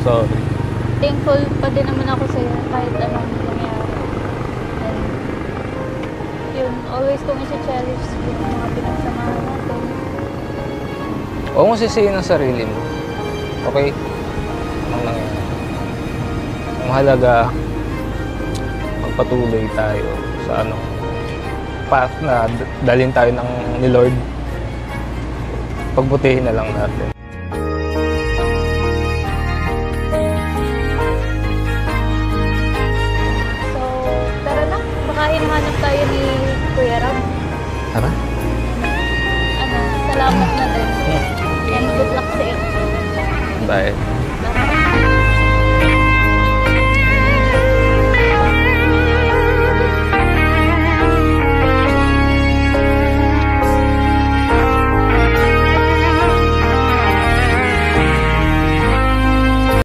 sorry. Thankful pa din naman ako sa'yo kahit anong nangyari. And yun, always kong isi-cherish yung mga pinagsamahan natin. Huwag mo sisihin ang sarili mo. Okay? Anong nangyari? Ang mahalaga, magpatuloy tayo sa path na dalhin tayo ni Lord. Pagbutihin na lang natin. So, tara na. Baka hinahanap tayo ni Kuya Rob. Tara. Salamat na din. And good luck sa'yo. Bye.